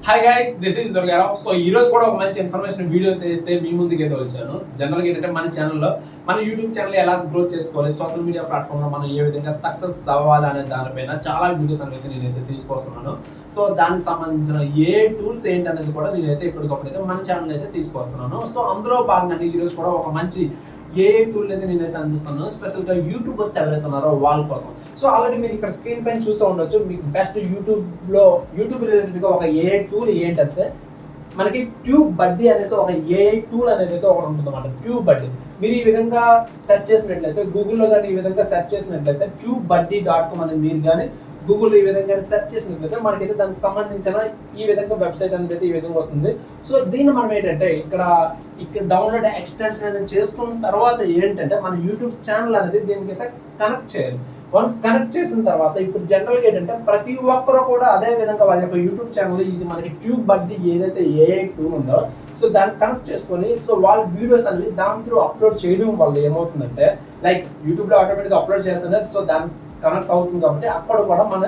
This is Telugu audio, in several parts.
Hi guys, this is Durgarao. So ఈ రోజు కూడా ఒక మంచి ఇన్ఫర్మేషన్ వీడియో అయితే మీ ముందుకు అయితే వచ్చాను. జనరల్గా ఏంటంటే మన ఛానల్లో మన యూట్యూబ్ ఛానల్ ఎలా గ్రోత్ చేసుకోవాలి, సోషల్ మీడియా ప్లాట్ఫామ్లో మనం ఏ విధంగా సక్సెస్ అవ్వాలి అనే దానిపైన చాలా వీడియోస్ అనేది నేనైతే తీసుకొస్తున్నాను. సో దానికి సంబంధించిన ఏ టూల్స్ ఏంటి అనేది కూడా నేనైతే ఇప్పటికప్పుడైతే మన ఛానల్ అయితే తీసుకొస్తున్నాను. సో అందులో భాగంగా ఈ రోజు కూడా ఒక మంచి ఏ టూల్ అయితే నేనైతే అందిస్తున్నాను, స్పెషల్గా యూట్యూబర్స్ ఎవరైతే ఉన్నారో వాళ్ళ కోసం. సో ఆల్రెడీ మీరు ఇక్కడ స్క్రీన్ పైన చూసే ఉండొచ్చు. మీకు బెస్ట్ యూట్యూబ్ రిలేటెడ్గా ఒక ఏ టూల్ ఏంటంటే మనకి ట్యూబ్ బడ్డీ అనేసి ఒక ఏఐ టూల్ అనేది అయితే ఒకటి ఉంటుంది అన్నమాట. ట్యూబ్ బడ్డీ మీరు ఈ విధంగా సెర్చ్ చేసినట్లయితే గూగుల్లో కానీ ఈ విధంగా సెర్చ్ చేసినట్లయితే TubeBuddy.com అనేది మీరు కానీ గూగుల్ ఈ విధంగా సెర్చ్ చేసినట్లయితే మనకైతే దానికి సంబంధించిన ఈ విధంగా వెబ్సైట్ అనేది అయితే ఈ విధంగా వస్తుంది. సో దీన్ని మనం ఏంటంటే ఇక్కడ డౌన్లోడ్ ఎక్స్టెన్షన్ అనేది చేసుకున్న తర్వాత ఏంటంటే మన యూట్యూబ్ ఛానల్ అనేది దీనికైతే కనెక్ట్ చేయాలి. వన్స్ కనెక్ట్ చేసిన తర్వాత ఇప్పుడు జనరల్గా ఏంటంటే ప్రతి ఒక్కరు కూడా అదే విధంగా వాళ్ళ యొక్క యూట్యూబ్ ఛానల్ ఇది మనకి TubeBuddy ఏదైతే ఏఐ టూల్ ఉందో సో దాన్ని కనెక్ట్ చేసుకొని సో వాళ్ళ వీడియోస్ అనేవి దాని త్రూ అప్లోడ్ చేయడం వల్ల ఏమవుతుందంటే లైక్ యూట్యూబ్లో ఆటోమేటిక్గా అప్లోడ్ చేస్తుంది. సో దాని కనెక్ట్ అవుతుంది కాబట్టి అక్కడ కూడా మన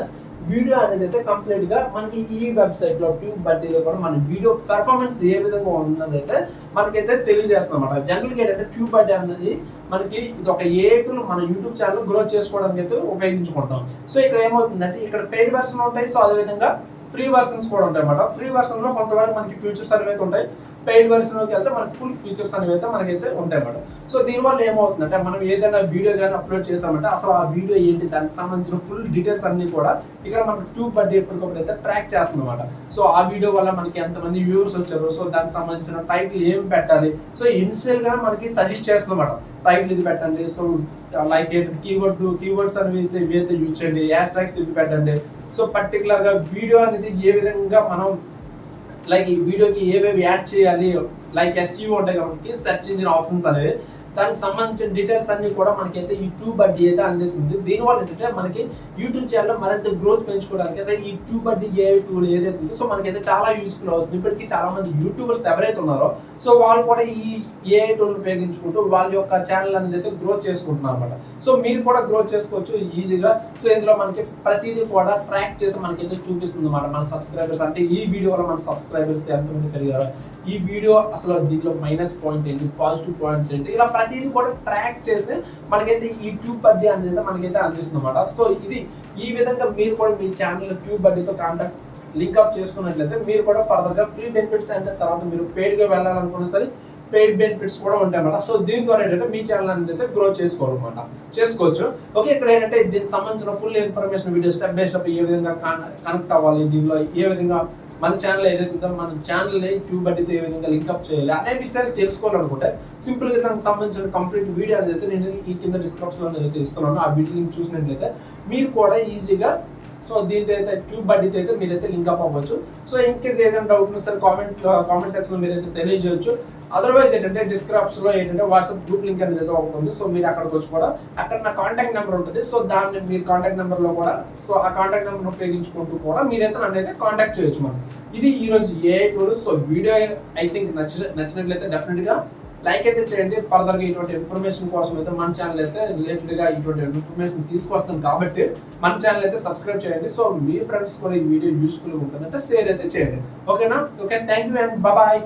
వీడియో అనేది అయితే కంప్లీట్గా మనకి ఈ వెబ్సైట్లో TubeBuddyలో కూడా మన వీడియో పెర్ఫార్మెన్స్ ఏ విధంగా ఉన్నదైతే మనకైతే తెలియజేస్తుంది అన్నమాట. జనరల్గా ఏంటంటే TubeBuddy అనేది మనకి ఇది ఒక ఏ టూల్ మన యూట్యూబ్ ఛానల్ గ్రోత్ చేసుకోవడానికి అయితే ఉపయోగించుకుంటాం. సో ఇక్కడ ఏమవుతుందంటే ఇక్కడ పెయిడ్ వర్షన్ ఉంటాయి, సో అదేవిధంగా ఫ్రీ వర్షన్స్ కూడా ఉంటాయి అన్నమాట. ఫ్రీ వర్షన్లో కొంతవరకు మనకి ఫీచర్స్ అనేవి అయితే ఉంటాయి, పెయిడ్ వర్షన్లోకి వెళ్తే మనకి ఫుల్ ఫీచర్స్ అనేవి అయితే మనకైతే ఉంటాయి అన్నమాట. సో దీనివల్ల ఏమవుతుందంటే మనం ఏదైనా వీడియో కానీ అప్లోడ్ చేసామంటే అసలు ఆ వీడియో ఏంటి, దానికి సంబంధించిన ఫుల్ డీటెయిల్స్ అన్ని కూడా ఇక్కడ మనకి TubeBuddy ఎప్పటికప్పుడు అయితే ట్రాక్ చేస్తుంది అన్నమాట. సో ఆ వీడియో వల్ల మనకి ఎంతమంది వ్యూవర్స్ వచ్చారు, సో దానికి సంబంధించిన టైటిల్ ఏం పెట్టాలి, సో ఇనిషియల్ గా మనకి సజెస్ట్ చేస్తుంది అన్నమాట. టైటిల్ ఇది పెట్టండి, సో లైక్ కీవర్డ్స్ అనేవి అయితే యూజ్ చేయండి, హ్యాష్ ట్యాగ్స్ ఇది పెట్టండి. సో పర్టికులర్ గా వీడియో అనేది ఏ విధంగా మనం లైక్ ఈ వీడియోకి ఏవేవి యాడ్ చేయాలి, లైక్ SEO ఉంటాయి కాబట్టి సెర్చ్ ఇంజిన్ ఆప్షన్స్ అనేవి, దానికి సంబంధించిన డీటెయిల్స్ అన్ని కూడా మనకైతే ఈ TubeBuddy అయితే అందిస్తుంది. దీనివల్ల ఏంటంటే మనకి యూట్యూబ్ ఛానల్లో మరింత గ్రోత్ పెంచుకోవడానికి అయితే ఈ TubeBuddy ఏఐ టూల్ ఏదైతే ఉందో సో మనకైతే చాలా యూస్ఫుల్ అవుతుంది. ఇప్పటికీ చాలా మంది యూట్యూబర్స్ ఎవరైతే ఉన్నారో సో వాళ్ళు కూడా ఈ ఏఐ టూల్ ఉపయోగించుకుంటూ వాళ్ళ యొక్క ఛానల్ అనేది అయితే గ్రోత్ చేసుకుంటున్నారు అనమాట. సో మీరు కూడా గ్రోత్ చేసుకోవచ్చు ఈజీగా. సో ఇందులో మనకి ప్రతిదీ కూడా ట్రాక్ చేసి మనకైతే చూపిస్తుంది అన్నమాట. మన సబ్స్క్రైబర్స్ అంటే ఈ వీడియో వల్ల మన సబ్స్క్రైబర్స్ ఎంతమంది పెరిగారో, ఈ వీడియో అసలు దీంట్లో మైనస్ పాయింట్ ఏంటి, పాజిటివ్ పాయింట్స్ ఏంటి, ఇలా ప్రతిదీ కూడా ట్రాక్ చేస్తే మనకైతే ఈ TubeBuddy అనేది మనకైతే అందిస్తుంది అన్నమాట. సో ఇది ఈ విధంగా మీరు కూడా మీ ఛానల్ TubeBuddyతో కాంటాక్ట్ లింక్అప్ చేసుకున్నట్లయితే మీరు కూడా ఫర్దర్గా ఫ్రీ బెనిఫిట్స్ అంటే తర్వాత మీరు పెయిడ్గా వెళ్ళాలనుకున్న సరే పెయిడ్ బెనిఫిట్స్ కూడా ఉంటాయి అన్నమాట. సో దీని ద్వారా ఏంటంటే మీ ఛానల్ అనేది అయితే గ్రో చేసుకోవచ్చు. ఓకే, ఇక్కడ ఏంటంటే దీనికి సంబంధించిన full information video step by step ఏ విధంగా కనెక్ట్ అవ్వాలి, దీనిలో ఏ విధంగా మన ఛానల్ ఏదైతే ఉందో మన ఛానల్ని TubeBuddyతో ఏ విధంగా లింక్అప్ చేయాలి అనే విషయాలు తెలుసుకోవాలనుకుంటే సింపుల్గా దానికి సంబంధించిన కంప్లీట్ వీడియో అనేది అయితే నేను ఈ కింద డిస్క్రిప్షన్లో అయితే ఇస్తున్నాను. ఆ వీడియో లింక్ చూసినట్లయితే మీరు కూడా ఈజీగా సో దీంతో అయితే TubeBuddyతో అయితే మీరైతే లింక్అప్ అవ్వచ్చు. సో ఇన్ కేస్ ఏదైనా డౌట్ ఉంటే సరే కామెంట్ సెక్షన్లో మీరైతే తెలియజేయచ్చు. అదర్వైజ్ ఏంటంటే డిస్క్రిప్షన్లో ఏంటంటే వాట్సాప్ గ్రూప్ లింక్ అనేది అయితే ఒకటి ఉంది. సో మీరు అక్కడికి వచ్చి కూడా అక్కడ నా కాంటాక్ట్ నెంబర్ ఉంటుంది. సో దాన్ని మీరు కాంటాక్ట్ నెంబర్లో కూడా సో ఆ కాంటాక్ట్ నెంబర్ ఉపయోగించుకుంటూ కూడా మీరైతే నన్ను అయితే కాంటాక్ట్ చేయొచ్చు. మనం ఇది ఈరోజు AI tool. So video I think నచ్చినట్లయితే డెఫినెట్గా లైక్ అయితే చేయండి. ఫర్దర్గా ఇటువంటి ఇన్ఫర్మేషన్ కోసం అయితే మన ఛానల్ అయితే రిలేటెడ్గా ఇటువంటి ఇన్ఫర్మేషన్ తీసుకొస్తాం కాబట్టి మన ఛానల్ అయితే సబ్స్క్రైబ్ చేయండి. సో మీ ఫ్రెండ్స్ కూడా ఈ వీడియో యూస్ఫుల్గా ఉంటుందంటే షేర్ అయితే చేయండి. ఓకేనా? Okay, thank you and bye.